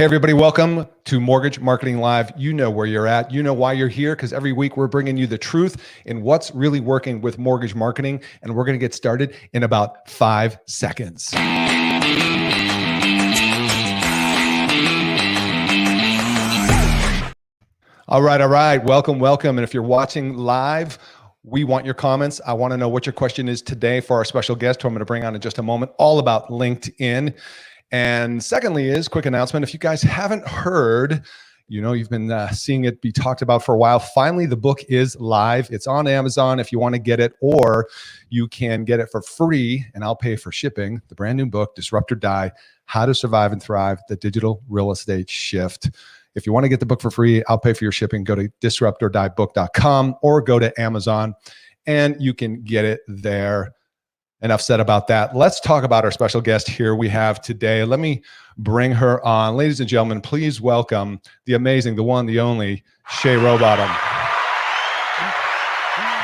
Hey, everybody, welcome to Mortgage Marketing Live. You know where you're at. You know why you're here, because every week we're bringing you the truth in what's really working with mortgage marketing. And we're going to get started in about 5 seconds. All right. Welcome. And if you're watching live, we want your comments. I want to know what your question is today for our special guest, who I'm going to bring on in just a moment, all about LinkedIn. And secondly is quick announcement. If you guys haven't heard, you've been seeing it be talked about for a while. Finally, the book is live. It's on Amazon if you want to get it, or you can get it for free and I'll pay for shipping. The brand new book, Disrupt or Die, How to Survive and Thrive, the Digital Real Estate Shift. If you want to get the book for free, I'll pay for your shipping. Go to disruptorddiebook.com or go to Amazon and you can get it there. Enough said about that. Let's talk about our special guest here we have today. Let me bring her on. Ladies and gentlemen, please welcome the amazing, the one, the only, Shay Rowbottom.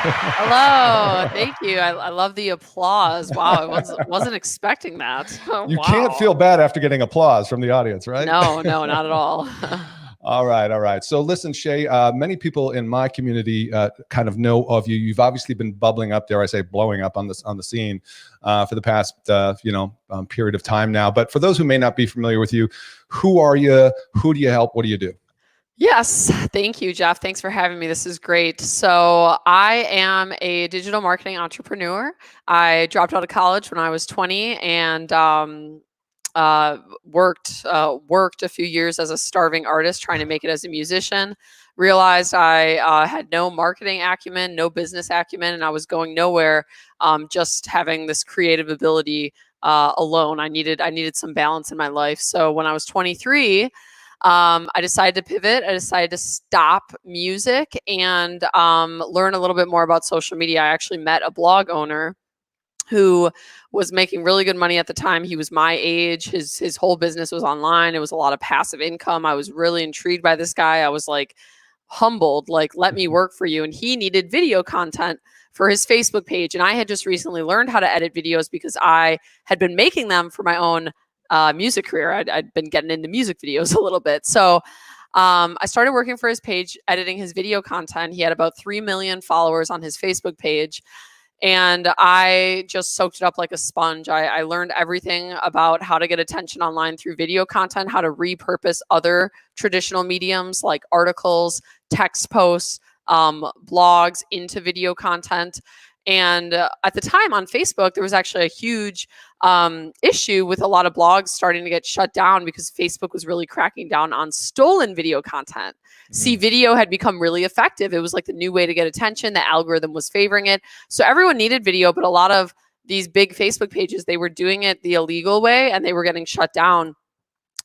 Hello, thank you. I love the applause. Wow, I wasn't expecting that. You Wow. can't feel bad after getting applause from the audience, right? No, not at all. All right. So listen, Shay, many people in my community kind of know of you. You've obviously been bubbling up, dare I say, blowing up on the scene for the past period of time now. But for those who may not be familiar with you, who are you? Who do you help? What do you do? Yes, thank you, Jeff. Thanks for having me. This is great. So I am a digital marketing entrepreneur. I dropped out of college when I was 20 and worked a few years as a starving artist trying to make it as a musician. Realized I had no marketing acumen, no business acumen, and I was going nowhere just having this creative ability alone. I needed some balance in my life. So when I was 23, I decided to pivot. I decided to stop music and learn a little bit more about social media. I actually met a blog owner who was making really good money at the time. He was my age. His whole business was online. It was a lot of passive income. I was really intrigued by this guy. I was like humbled, like, let me work for you. And he needed video content for his Facebook page. And I had just recently learned how to edit videos because I had been making them for my own music career. I'd been getting into music videos a little bit. So I started working for his page, editing his video content. He had about 3 million followers on his Facebook page. And I just soaked it up like a sponge. I learned everything about how to get attention online through video content, how to repurpose other traditional mediums like articles, text posts, blogs into video content. And at the time on Facebook, there was actually a huge issue with a lot of blogs starting to get shut down because Facebook was really cracking down on stolen video content. See, video had become really effective. It was like the new way to get attention. The algorithm was favoring it. So everyone needed video, but a lot of these big Facebook pages, they were doing it the illegal way and they were getting shut down.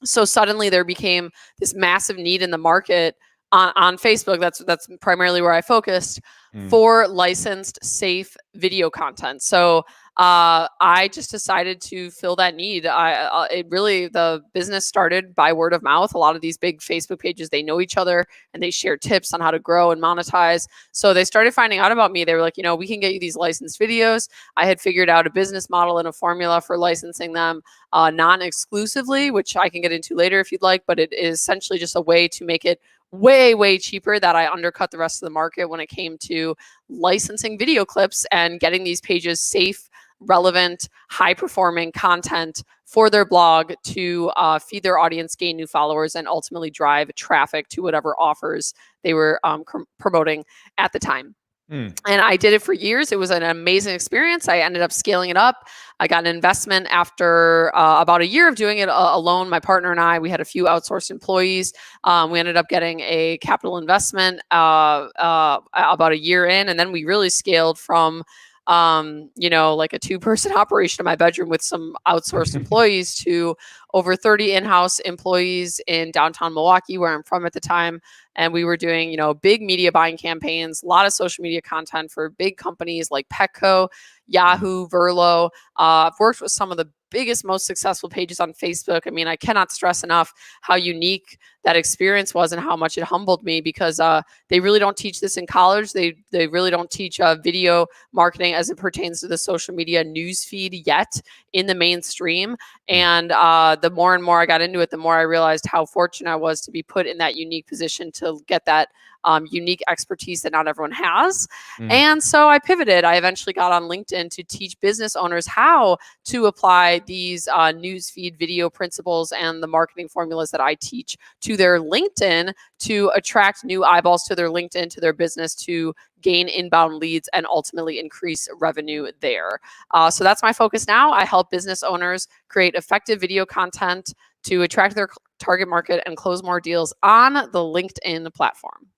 So suddenly there became this massive need in the market on Facebook. That's primarily where I focused for licensed, safe video content. So I just decided to fill that need. The business started by word of mouth. A lot of these big Facebook pages, they know each other and they share tips on how to grow and monetize. So they started finding out about me. They were like, we can get you these licensed videos. I had figured out a business model and a formula for licensing them non-exclusively, which I can get into later if you'd like, but it is essentially just a way to make it way cheaper that I undercut the rest of the market when it came to licensing video clips and getting these pages safe, relevant, high-performing content for their blog to feed their audience, gain new followers, and ultimately drive traffic to whatever offers they were promoting at the time. And I did it for years. It was an amazing experience. I ended up scaling it up. I got an investment after about a year of doing it alone. My partner and I, we had a few outsourced employees. We ended up getting a capital investment about a year in. And then we really scaled from like a 2-person operation in my bedroom with some outsourced employees to over 30 in-house employees in downtown Milwaukee, where I'm from at the time. And we were doing, big media buying campaigns, a lot of social media content for big companies like Petco, Yahoo, Verlo. I've worked with some of the biggest, most successful pages on Facebook. I mean, I cannot stress enough how unique that experience was and how much it humbled me, because they really don't teach this in college. They really don't teach video marketing as it pertains to the social media news feed yet in the mainstream. And the more and more I got into it, the more I realized how fortunate I was to be put in that unique position to get that unique expertise that not everyone has. And so I pivoted. I eventually got on LinkedIn to teach business owners how to apply these newsfeed video principles and the marketing formulas that I teach to their LinkedIn to attract new eyeballs to their LinkedIn, to their business, to gain inbound leads and ultimately increase revenue there. So that's my focus now. I help business owners create effective video content to attract their target market and close more deals on the LinkedIn platform.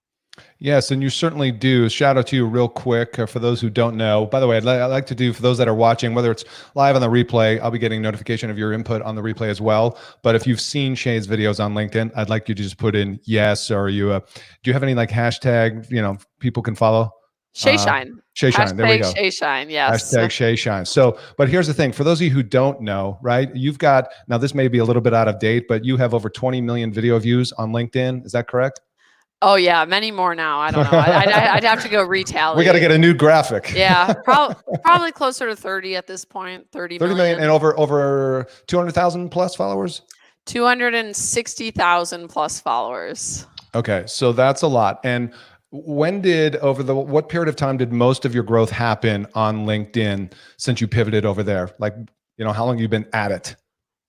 Yes, and you certainly do. Shout out to you real quick for those who don't know. By the way, I'd like to do, for those that are watching, whether it's live on the replay, I'll be getting notification of your input on the replay as well. But if you've seen Shay's videos on LinkedIn, I'd like you to just put in yes, or do you have any like hashtag, people can follow? Shay Shine. Shay Shine. There we go. Shay Shine. Yes. Hashtag Shay Shine. So, but here's the thing, for those of you who don't know, right? You've got, now this may be a little bit out of date, but you have over 20 million video views on LinkedIn. Is that correct? Oh yeah, many more now. I don't know. I'd have to go retally. We got to get a new graphic. Yeah, probably closer to 30 at this point. 30 million and over 200,000 plus followers. 260,000 plus followers. Okay, so that's a lot. And what period of time did most of your growth happen on LinkedIn since you pivoted over there? Like, how long have you been at it?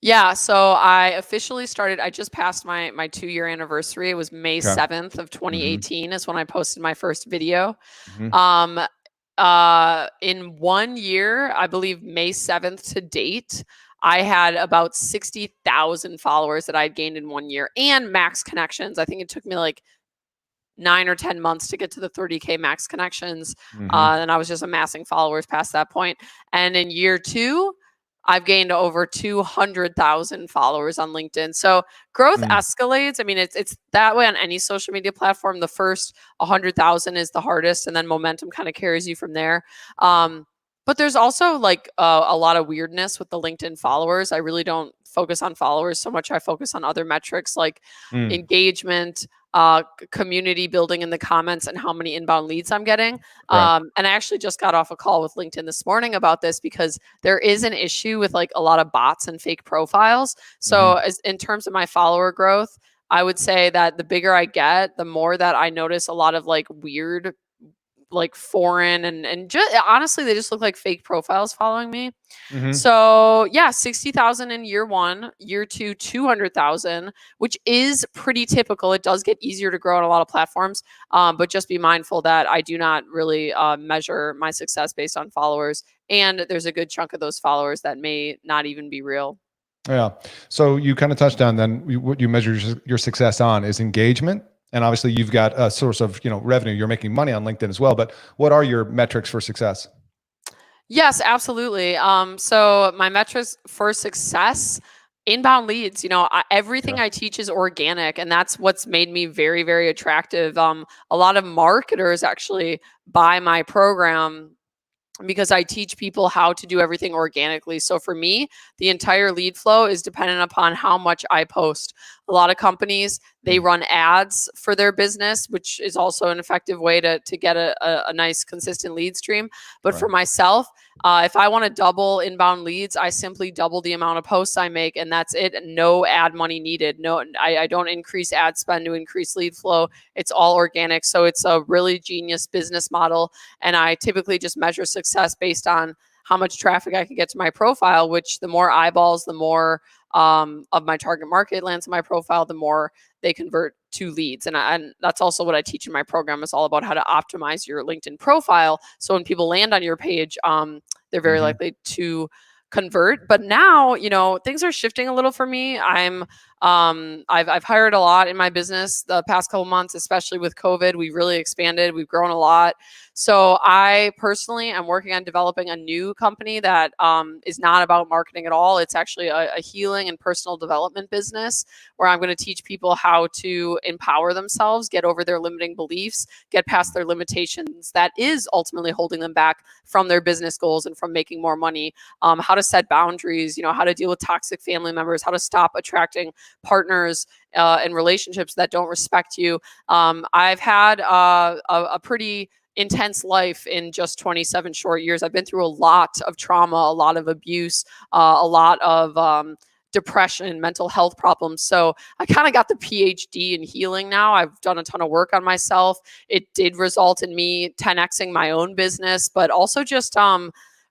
Yeah, so I officially started, I just passed my 2-year anniversary. It was May 7th of 2018 is when I posted my first video. In 1 year, I believe May 7th to date, I had about 60,000 followers that I'd gained in 1 year, and max connections. I think it took me like 9 or 10 months to get to the 30K max connections. And I was just amassing followers past that point. And in year 2, I've gained over 200,000 followers on LinkedIn. So growth escalates. I mean, it's that way on any social media platform. The first 100,000 is the hardest, and then momentum kind of carries you from there. But there's also like a lot of weirdness with the LinkedIn followers. I really don't focus on followers so much. I focus on other metrics like engagement, community building in the comments, and how many inbound leads I'm getting. And I actually just got off a call with LinkedIn this morning about this, because there is an issue with like a lot of bots and fake profiles. So in terms of my follower growth, I would say that the bigger I get, the more that I notice a lot of like weird, like foreign and just honestly, they just look like fake profiles following me. So yeah, 60,000 in year 1, year 2, 200,000, which is pretty typical. It does get easier to grow on a lot of platforms, but just be mindful that I do not really measure my success based on followers, and there's a good chunk of those followers that may not even be real. Yeah. So you kind of touched on then what you measure your success on is engagement. And obviously you've got a source of, revenue. You're making money on LinkedIn as well, but what are your metrics for success? Yes, absolutely. So my metrics for success, inbound leads, everything I teach is organic, and that's what's made me very, very attractive. A lot of marketers actually buy my program because I teach people how to do everything organically. So for me, the entire lead flow is dependent upon how much I post. A lot of companies, they run ads for their business, which is also an effective way to get a nice consistent lead stream. But for myself, if I want to double inbound leads, I simply double the amount of posts I make, and that's it. No ad money needed. No, I don't increase ad spend to increase lead flow. It's all organic. So it's a really genius business model. And I typically just measure success based on how much traffic I can get to my profile, which the more eyeballs, the more of my target market lands on my profile, the more they convert to leads. And that's also what I teach in my program, is all about how to optimize your LinkedIn profile. So when people land on your page, they're very likely to convert. But now, things are shifting a little for me. I've hired a lot in my business the past couple months, especially with COVID. We've really expanded. We've grown a lot. So I personally am working on developing a new company that is not about marketing at all. It's actually a healing and personal development business where I'm going to teach people how to empower themselves, get over their limiting beliefs, get past their limitations that is ultimately holding them back from their business goals and from making more money, how to set boundaries, how to deal with toxic family members, how to stop attracting partners and relationships that don't respect you. I've had a pretty intense life in just 27 short years. I've been through a lot of trauma, a lot of abuse, a lot of depression, mental health problems. So I kind of got the PhD in healing now. I've done a ton of work on myself. It did result in me 10xing my own business, but also just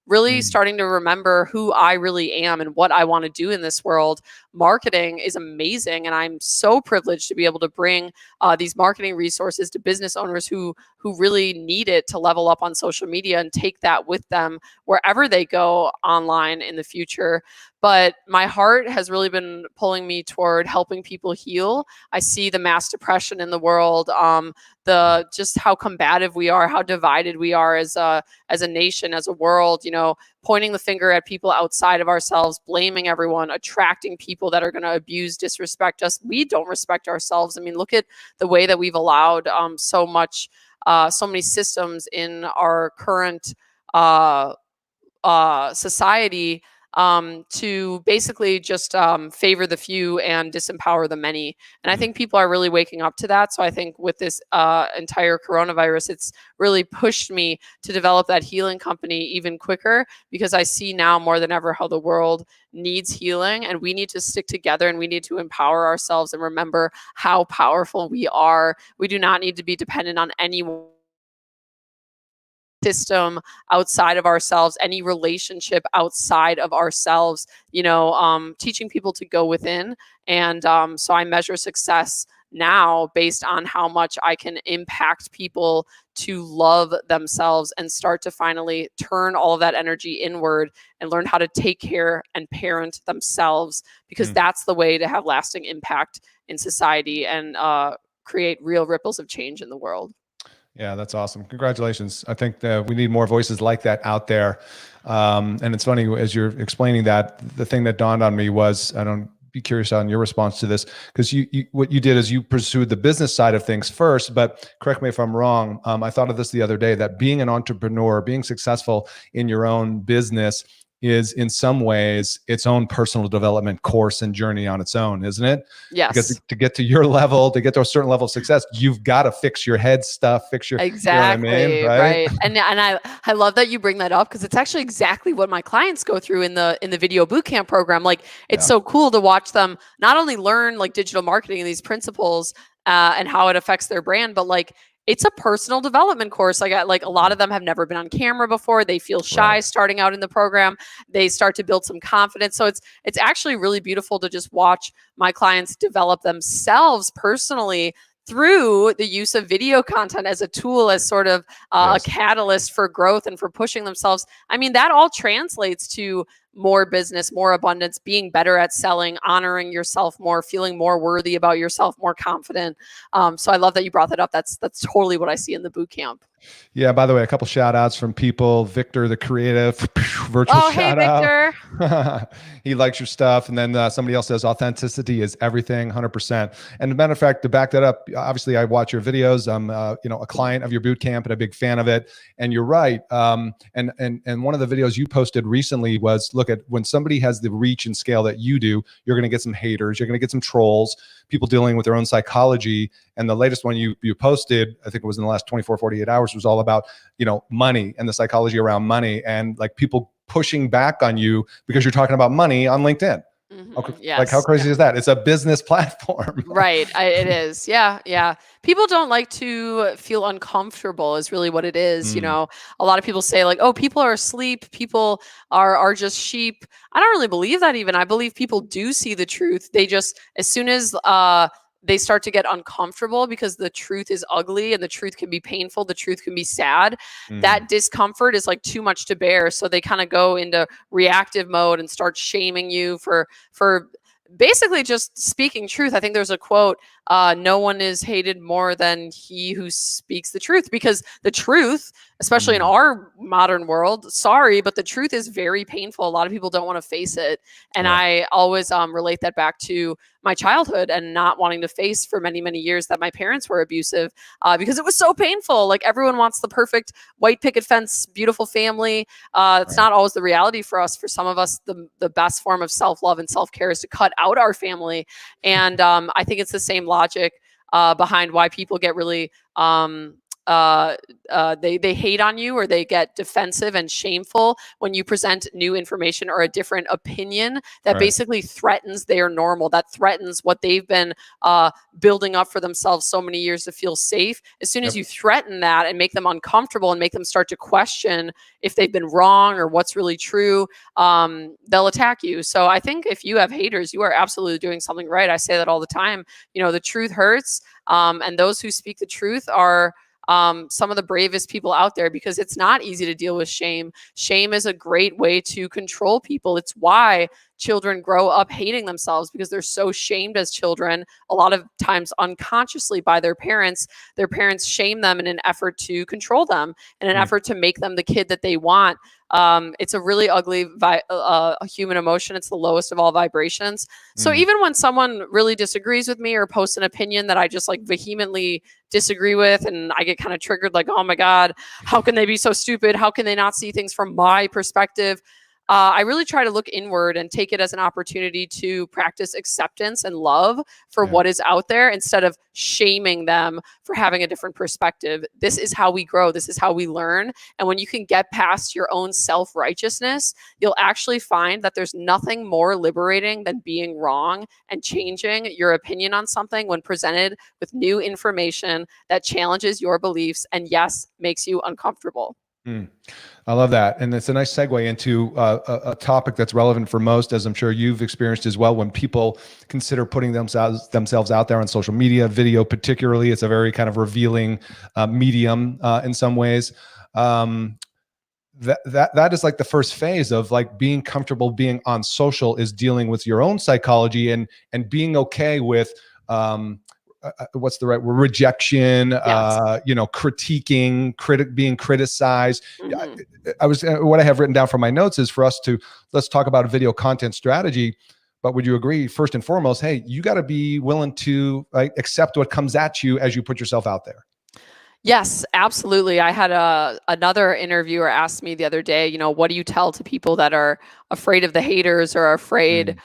really starting to remember who I really am and what I want to do in this world. Marketing is amazing, and I'm so privileged to be able to bring these marketing resources to business owners who really need it to level up on social media and take that with them wherever they go online in the future. But my heart has really been pulling me toward helping people heal. I see the mass depression in the world, the just how combative we are, how divided we are as a nation, as a world, pointing the finger at people outside of ourselves, blaming everyone, attracting people that are going to abuse, disrespect us. We don't respect ourselves. I mean, look at the way that we've allowed so many systems in our current society to basically just favor the few and disempower the many. And I think people are really waking up to that. So I think with this entire coronavirus, it's really pushed me to develop that healing company even quicker, because I see now more than ever how the world needs healing, and we need to stick together, and we need to empower ourselves and remember how powerful we are. We do not need to be dependent on anyone system outside of ourselves, any relationship outside of ourselves, teaching people to go within. And so I measure success now based on how much I can impact people to love themselves and start to finally turn all of that energy inward and learn how to take care and parent themselves, because that's the way to have lasting impact in society and create real ripples of change in the world. Yeah, that's awesome. Congratulations. I think that we need more voices like that out there. And it's funny, as you're explaining that, the thing that dawned on me was, I don't be curious on your response to this, because what you did is you pursued the business side of things first, but correct me if I'm wrong. I thought of this the other day, that being an entrepreneur, being successful in your own business is in some ways its own personal development course and journey on its own, isn't it? Yes. Because to get to your level, to get to a certain level of success, you've got to fix your head stuff, fix your, exactly, you know what I mean? Right. And I love that you bring that up, because it's actually exactly what my clients go through in the video bootcamp program. Like, it's so cool to watch them not only learn like digital marketing and these principles and how it affects their brand, but like, it's a personal development course. Like a lot of them have never been on camera before. They feel shy starting out in the program. They start to build some confidence. So it's actually really beautiful to just watch my clients develop themselves personally through the use of video content as a tool, as sort of a catalyst for growth and for pushing themselves. I mean, that all translates to more business, more abundance, being better at selling, honoring yourself more, feeling more worthy about yourself, more confident. So I love that you brought that up. That's totally what I see in the boot camp. Yeah, by the way, a couple shout outs from people. Victor, the creative, virtual shout Victor. out. He likes your stuff. And then somebody else says authenticity is everything, 100%. And as a matter of fact, to back that up, obviously I watch your videos. I'm a client of your boot camp and a big fan of it. And you're right. And one of the videos you posted recently was, look at when somebody has the reach and scale that you do, you're going to get some haters, you're going to get some trolls, people dealing with their own psychology. And the latest one you posted, I think it was in the last 24, 48 hours, was all about, money and the psychology around money, and like people pushing back on you because you're talking about money on LinkedIn. Okay. Yes. Like, how crazy is that? It's a business platform. Right. It is. Yeah. People don't like to feel uncomfortable is really what it is. A lot of people say like, oh, people are asleep. People are just sheep. I don't really believe that even. I believe people do see the truth. They just, as soon as they start to get uncomfortable, because the truth is ugly and the truth can be painful, the truth can be sad. That discomfort is like too much to bear. So they kind of go into reactive mode and start shaming you for basically just speaking truth. I think there's a quote, no one is hated more than he who speaks the truth, because the truth, especially in our modern world, sorry, but the truth is very painful. A lot of people don't want to face it. And I always relate that back to my childhood and not wanting to face for many, many years that my parents were abusive, because it was so painful. Like everyone wants the perfect white picket fence, beautiful family. It's not always the reality for us. For some of us, the best form of self-love and self-care is to cut out our family. And I think it's the same logic behind why people get really they hate on you, or they get defensive and shameful when you present new information or a different opinion that basically threatens their normal, that threatens what they've been building up for themselves so many years to feel safe. As soon as you threaten that and make them uncomfortable and make them start to question if they've been wrong or what's really true, they'll attack you. So I think if you have haters, you are absolutely doing something right. I say that all the time. The truth hurts, and those who speak the truth are some of the bravest people out there, because it's not easy to deal with shame. Shame is a great way to control people. It's why children grow up hating themselves, because they're so shamed as children, a lot of times unconsciously by their parents. Their parents shame them in an effort to control them, in an effort to make them the kid that they want. It's a really ugly human emotion. It's the lowest of all vibrations. So even when someone really disagrees with me or posts an opinion that I just like vehemently disagree with, and I get kind of triggered, like, oh my God, how can they be so stupid? How can they not see things from my perspective? I really try to look inward and take it as an opportunity to practice acceptance and love for what is out there, instead of shaming them for having a different perspective. This is how we grow. This is how we learn. And when you can get past your own self-righteousness, you'll actually find that there's nothing more liberating than being wrong and changing your opinion on something when presented with new information that challenges your beliefs and, yes, makes you uncomfortable. I love that. And it's a nice segue into a topic that's relevant for most, as I'm sure you've experienced as well. When people consider putting themselves out there on social media, video particularly, it's a very kind of revealing medium in some ways. That is like the first phase of like being comfortable being on social, is dealing with your own psychology and being okay with what's the right word? Rejection, critiquing, being criticized. What I have written down from my notes is for us to, let's talk about a video content strategy. But would you agree, first and foremost, hey, you got to be willing to accept what comes at you as you put yourself out there? Yes, absolutely. I had another interviewer ask me the other day, what do you tell to people that are afraid of the haters, or are afraid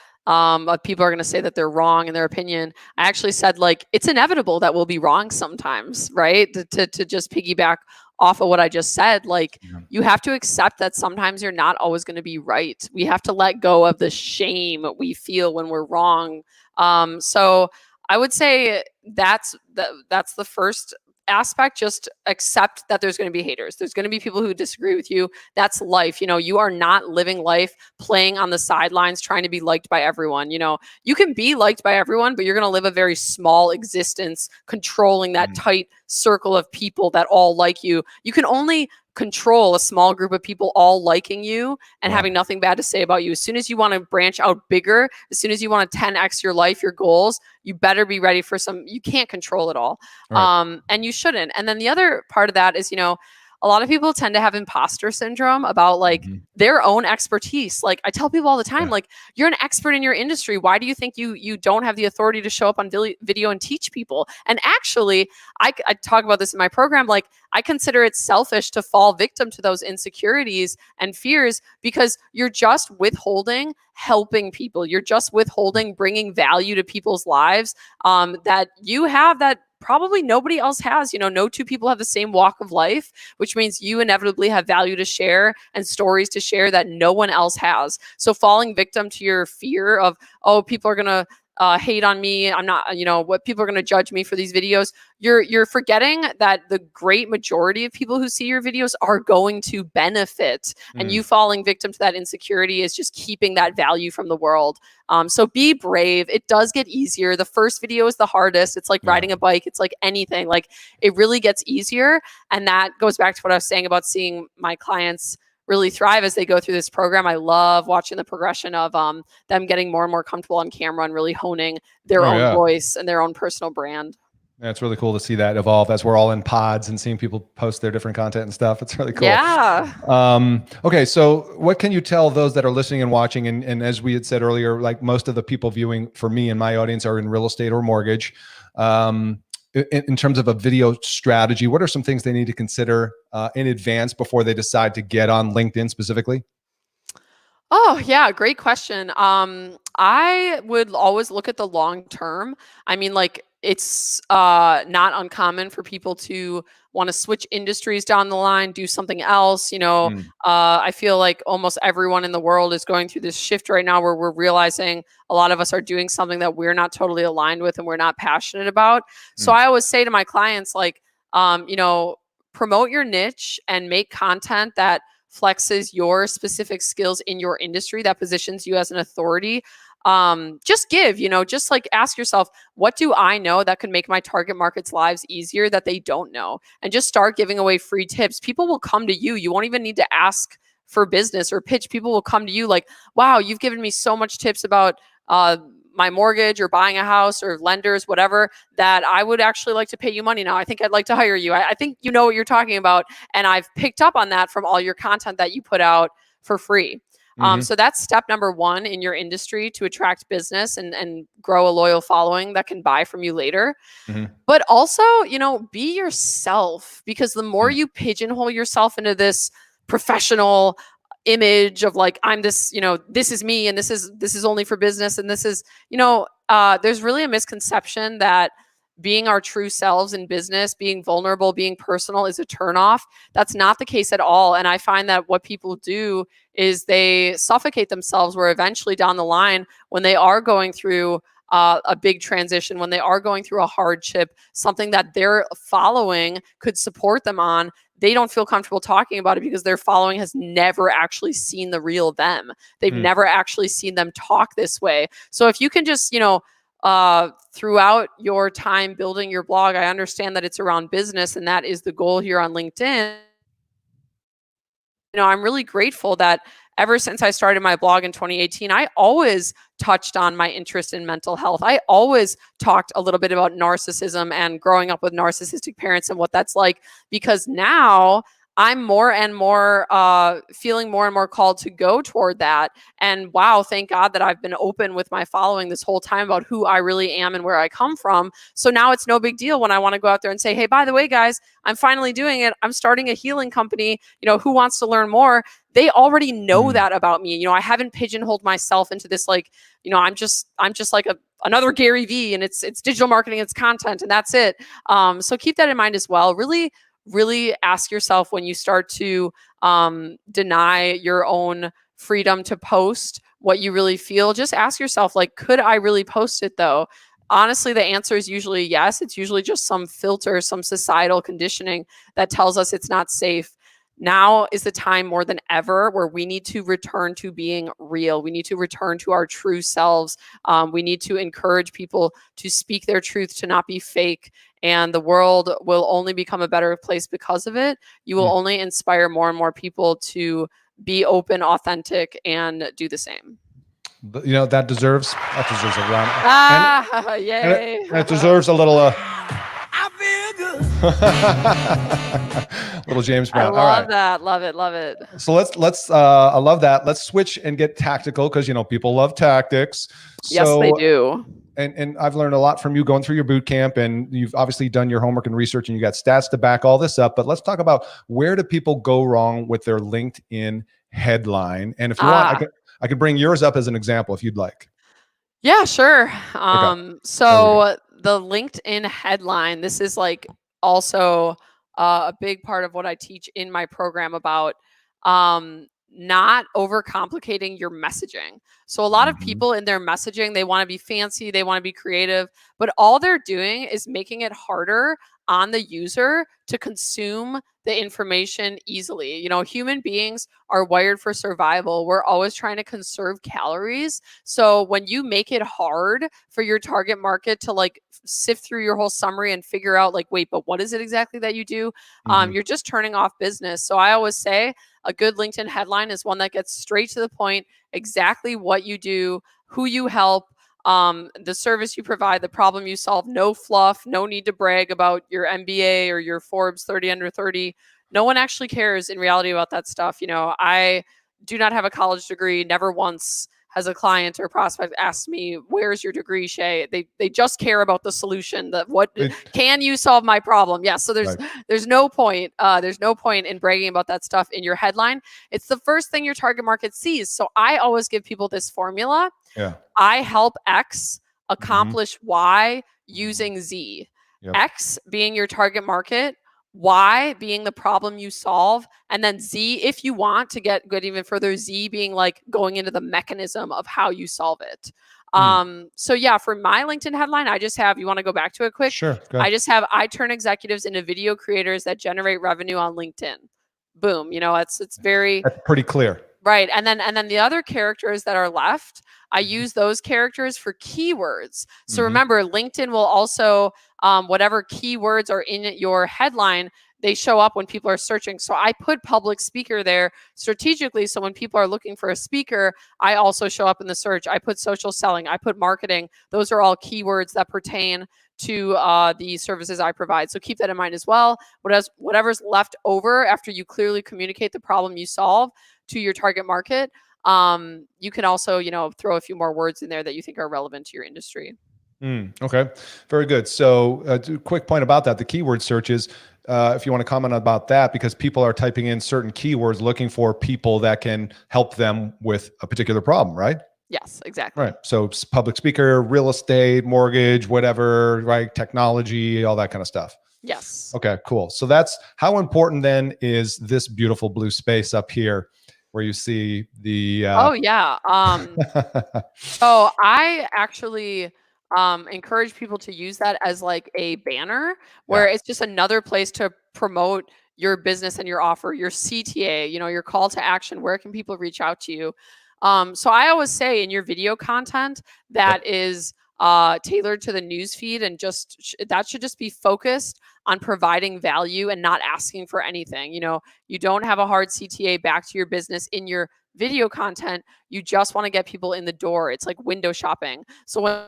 people are going to say that they're wrong in their opinion? I actually said, like, it's inevitable that we'll be wrong sometimes, right? To just piggyback off of what I just said, like, you have to accept that sometimes you're not always going to be right. We have to let go of the shame we feel when we're wrong. So I would say that's the first aspect. Just accept that there's going to be haters. There's going to be people who disagree with you. That's life. You are not living life playing on the sidelines trying to be liked by everyone. You can be liked by everyone, but you're going to live a very small existence controlling that tight circle of people that all like you. You can only control a small group of people all liking you and having nothing bad to say about you. As soon as you want to branch out bigger, as soon as you want to 10x your life, your goals, you better be ready for you can't control it all. And you shouldn't. And then the other part of that is, a lot of people tend to have imposter syndrome about like their own expertise. Like I tell people all the time, like, you're an expert in your industry. Why do you think you don't have the authority to show up on video and teach people? And actually, I talk about this in my program. Like, I consider it selfish to fall victim to those insecurities and fears, because you're just withholding helping people. You're just withholding bringing value to people's lives that you have, that probably nobody else has. No two people have the same walk of life, which means you inevitably have value to share and stories to share that no one else has. So falling victim to your fear of, oh, people are going to hate on me, I'm not, what people are going to judge me for these videos. You're forgetting that the great majority of people who see your videos are going to benefit, and you falling victim to that insecurity is just keeping that value from the world. So be brave. It does get easier. The first video is the hardest. It's like riding a bike. It's like anything. Like, it really gets easier. And that goes back to what I was saying about seeing my clients really thrive as they go through this program. I love watching the progression of them getting more and more comfortable on camera and really honing their own voice and their own personal brand. Yeah, it's really cool to see that evolve as we're all in pods and seeing people post their different content and stuff. It's really cool. Yeah. Okay. So what can you tell those that are listening and watching? And as we had said earlier, like most of the people viewing for me and my audience are in real estate or mortgage. In terms of a video strategy, what are some things they need to consider in advance before they decide to get on LinkedIn specifically? Oh, yeah, great question. I would always look at the long term. I mean, like it's not uncommon for people to want to switch industries down the line, do something else. Mm, I feel like almost everyone in the world is going through this shift right now where we're realizing a lot of us are doing something that we're not totally aligned with and we're not passionate about. So mm, I always say to my clients, like, promote your niche and make content that flexes your specific skills in your industry that positions you as an authority. Just just like ask yourself, what do I know that could make my target market's lives easier that they don't know? And just start giving away free tips. People will come to you. You won't even need to ask for business or pitch. People will come to you like, wow, you've given me so much tips about my mortgage or buying a house or lenders, whatever, that I would actually like to pay you money now. I think I'd like to hire you. I think you know what you're talking about. And I've picked up on that from all your content that you put out for free. hmm So that's step number one in your industry to attract business and grow a loyal following that can buy from you later. hmm But also, be yourself, because the more mm, you pigeonhole yourself into this professional image of like, I'm this, this is me and this is only for business and this is, there's really a misconception that being our true selves in business, being vulnerable, being personal is a turnoff. That's not the case at all. And I find that what people do is they suffocate themselves, where eventually down the line, when they are going through a big transition, when they are going through a hardship, something that their following could support them on, they don't feel comfortable talking about it because their following has never actually seen the real them. They've mm. never actually seen them talk this way. So if you can just, throughout your time building your blog, I understand that it's around business and that is the goal here on LinkedIn. I'm really grateful that ever since I started my blog in 2018, I always touched on my interest in mental health. I always talked a little bit about narcissism and growing up with narcissistic parents and what that's like, because now I'm more and more feeling more and more called to go toward that. And wow, thank God that I've been open with my following this whole time about who I really am and where I come from. So now it's no big deal when I want to go out there and say, hey, by the way, guys, I'm finally doing it. I'm starting a healing company. Who wants to learn more? They already know Mm. that about me. I haven't pigeonholed myself into this like, I'm just like another Gary V, and it's digital marketing, it's content, and that's it. So keep that in mind as well. Really ask yourself, when you start to deny your own freedom to post what you really feel, just ask yourself, like, could I really post it though? Honestly, the answer is usually yes. It's usually just some filter, some societal conditioning that tells us it's not safe. Now is the time more than ever where we need to return to being real. We need to return to our true selves. We need to encourage people to speak their truth, to not be fake. And the world will only become a better place because of it. You will Mm. only inspire more and more people to be open, authentic, and do the same. But, that deserves a round, Ah, and yay. it deserves a little I feel good. little James I Brown. All love right. that. Love it. Love it. So let's I love that. Let's switch and get tactical, because people love tactics. Yes, So they do. and I've learned a lot from you going through your boot camp, and you've obviously done your homework and research, and you got stats to back all this up. But let's talk about, where do people go wrong with their LinkedIn headline? And if you want, I can bring yours up as an example if you'd like. Yeah, sure. Okay. There we go. So the LinkedIn headline, this is like also a big part of what I teach in my program about not overcomplicating your messaging. So a lot of Mhm. people in their messaging, they want to be fancy, they want to be creative, but all they're doing is making it harder on the user to consume the information easily. Human beings are wired for survival. We're always trying to conserve calories. So when you make it hard for your target market to like sift through your whole summary and figure out like, wait, but what is it exactly that you do? Mhm. You're just turning off business. So I always say a good LinkedIn headline is one that gets straight to the point, exactly what you do, who you help, the service you provide, the problem you solve, no fluff, no need to brag about your MBA or your Forbes 30 under 30. No one actually cares in reality about that stuff. I do not have a college degree. Never once has a client or prospect asked me, "Where's your degree, Shay?" They just care about the solution. Can you solve my problem? Yes. So Right. there's no point. There's no point in bragging about that stuff in your headline. It's the first thing your target market sees. So I always give people this formula. Yeah. I help X accomplish Y using Z. Yep. X being your target market, Y being the problem you solve, and then Z, if you want to get good even further, Z being like going into the mechanism of how you solve it. So yeah, for my LinkedIn headline, I just have, you want to go back to it quick? Sure. Go ahead. I turn executives into video creators that generate revenue on LinkedIn. Boom. It's very That's pretty clear. right. And then the other characters that are left, I use those characters for keywords. So remember, LinkedIn will also, whatever keywords are in your headline, they show up when people are searching. So I put public speaker there strategically. So when people are looking for a speaker, I also show up in the search. I put social selling, I put marketing. Those are all keywords that pertain to the services I provide. So keep that in mind as well. Whatever's left over after you clearly communicate the problem you solve to your target market, you can also, throw a few more words in there that you think are relevant to your industry. Okay, very good. So quick point about that, the keyword searches, if you want to comment about that, because people are typing in certain keywords looking for people that can help them with a particular problem, right? Yes, exactly. Right. So public speaker, real estate, mortgage, whatever, right? Technology, all that kind of stuff. Yes. Okay, cool. So that's how important then is this beautiful blue space up here where you see the Oh yeah. So I actually encourage people to use that as like a banner where it's just another place to promote your business and your offer, your CTA, your call to action. Where can people reach out to you? So I always say in your video content that is tailored to the news feed, and that should just be focused on providing value and not asking for anything. You don't have a hard CTA back to your business in your video content. You just want to get people in the door. It's like window shopping. So when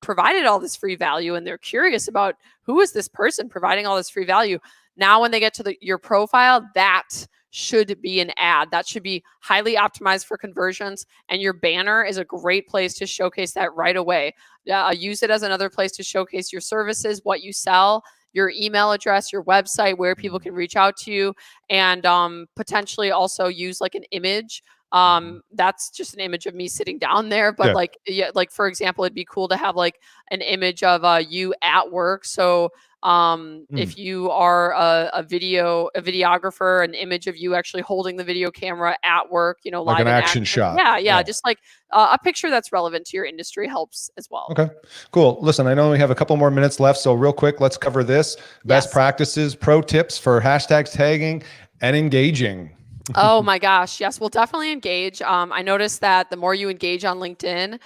provided all this free value and they're curious about who is this person providing all this free value, now when they get to your profile, that should be an ad. That should be highly optimized for conversions, and your banner is a great place to showcase that right away. Use it as another place to showcase your services, what you sell, your email address, your website, where people can reach out to you, and potentially also use like an image. That's just an image of me sitting down there, but like for example, it'd be cool to have like an image of you at work. So if you are a videographer, an image of you actually holding the video camera at work, like live an in action shot. Yeah. Just like a picture that's relevant to your industry helps as well. Okay, cool. Listen, I know we have a couple more minutes left, so real quick, let's cover this. Best practices, pro tips for hashtags tagging and engaging. Oh my gosh. Yes, we'll definitely engage. I noticed that the more you engage on LinkedIn,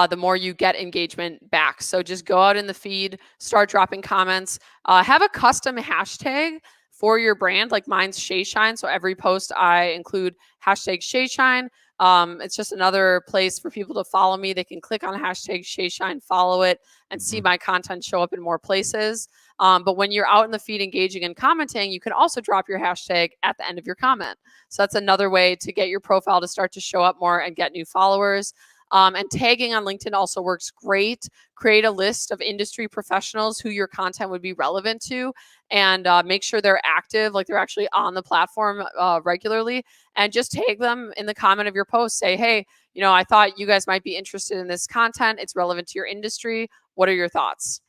the more you get engagement back. So just go out in the feed, start dropping comments, have a custom hashtag for your brand. Like mine's Shay Shine. So every post I include hashtag Shay Shine. It's just another place for people to follow me. They can click on hashtag Shay Shine, follow it, and see my content show up in more places. But when you're out in the feed engaging and commenting, you can also drop your hashtag at the end of your comment. So that's another way to get your profile to start to show up more and get new followers. And tagging on LinkedIn also works great. Create a list of industry professionals who your content would be relevant to, and make sure they're active, like they're actually on the platform regularly, and just tag them in the comment of your post. Say, hey, I thought you guys might be interested in this content. It's relevant to your industry. What are your thoughts?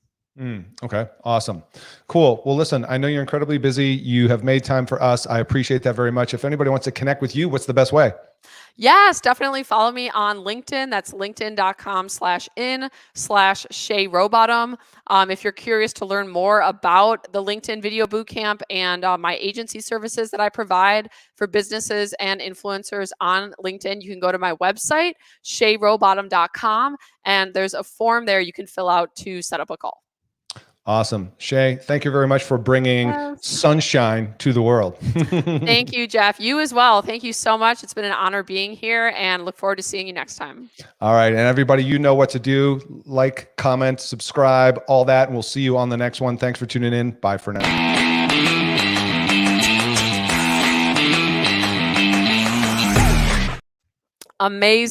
Okay. Awesome. Cool. Well, listen, I know you're incredibly busy. You have made time for us. I appreciate that very much. If anybody wants to connect with you, what's the best way? Yes, definitely follow me on LinkedIn. That's linkedin.com/in/Shay Rowbottom. If you're curious to learn more about the LinkedIn Video Bootcamp and my agency services that I provide for businesses and influencers on LinkedIn, you can go to my website, shayrowbottom.com, and there's a form there you can fill out to set up a call. Awesome. Shay, thank you very much for bringing Yes. sunshine to the world. Thank you, Jeff. You as well. Thank you so much. It's been an honor being here, and look forward to seeing you next time. All right. And everybody, you know what to do. Like, comment, subscribe, all that. And we'll see you on the next one. Thanks for tuning in. Bye for now. Amazing.